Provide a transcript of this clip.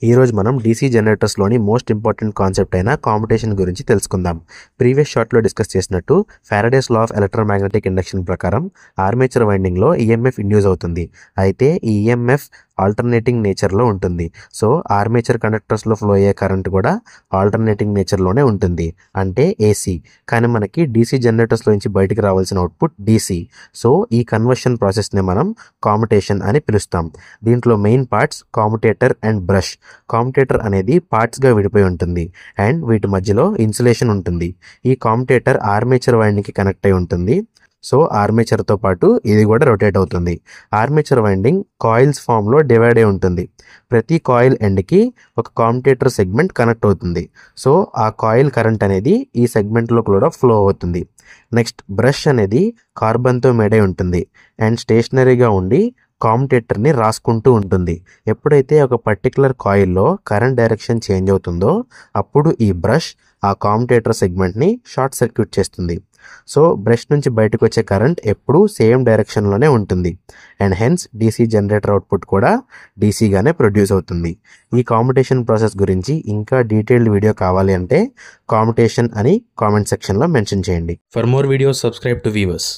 ఈరోజు మనం DC జనరేటర్స్లోని most important concept అయిన కాంపిటీషన్ గురించి తెలుసుకుందాం. ప్రీవియస్ షార్ట్లో డిస్కస్ చేసినట్టు Faraday's law of electromagnetic induction ప్రకారం ఆర్మేచర్ వైండింగ్లో ఈఎంఎఫ్ ఇండ్యూస్ అవుతుంది. అయితే ఈ ఈఎంఎఫ్ ఆల్టర్నేటింగ్ నేచర్లో ఉంటుంది. సో ఆర్మేచర్ కండక్టర్స్లో ఫ్లో అయ్యే కరెంట్ కూడా ఆల్టర్నేటింగ్ నేచర్లోనే ఉంటుంది, అంటే ఏసీ. కానీ మనకి డీసీ జనరేటర్స్లో నుంచి బయటికి రావాల్సిన అవుట్పుట్ డీసీ. సో ఈ కన్వర్షన్ ప్రాసెస్ని మనం కామ్యుటేషన్ అని పిలుస్తాం. దీంట్లో main parts commutator and brush. Commutator అనేది పార్ట్స్గా విడిపోయి ఉంటుంది అండ్ వీటి మధ్యలో ఇన్సులేషన్ ఉంటుంది. ఈ కామ్యుటేటర్ ఆర్మేచర్ వైండింగ్కి కనెక్ట్ అయి ఉంటుంది. సో ఆర్మేచర్తో పాటు ఇది కూడా రొటేట్ అవుతుంది. ఆర్మేచర్ వైండింగ్ కాయిల్స్ ఫామ్లో డివైడ్ అయి ఉంటుంది. ప్రతి కాయిల్ ఎండ్కి ఒక కామ్యుటేటర్ సెగ్మెంట్ కనెక్ట్ అవుతుంది. సో ఆ కాయిల్ కరెంట్ అనేది ఈ సెగ్మెంట్లో కూడా ఫ్లో అవుతుంది. నెక్స్ట్ బ్రష్ అనేది కార్బన్తో మేడ్ అయి ఉంటుంది అండ్ స్టేషనరీగా ఉండి కామ్యుటేటర్ని రాసుకుంటూ ఉంటుంది. ఎప్పుడైతే ఒక పర్టికులర్ కాయిల్లో కరెంట్ డైరెక్షన్ చేంజ్ అవుతుందో అప్పుడు ఈ బ్రష్ ఆ కామ్యుటేటర్ సెగ్మెంట్ని షార్ట్ సర్క్యూట్ చేస్తుంది. సో బ్రష్ నుంచి బయటకు వచ్చే కరెంట్ ఎప్పుడూ సేమ్ డైరెక్షన్లోనే ఉంటుంది and hence DC generator output కూడా డీసీగానే ప్రొడ్యూస్ అవుతుంది. ఈ కామ్యుటేషన్ ప్రాసెస్ గురించి ఇంకా డీటెయిల్డ్ వీడియో కావాలి అంటే కామ్యుటేషన్ అని కామెంట్ సెక్షన్లో మెన్షన్ చేయండి. For more videos, subscribe to Weavers.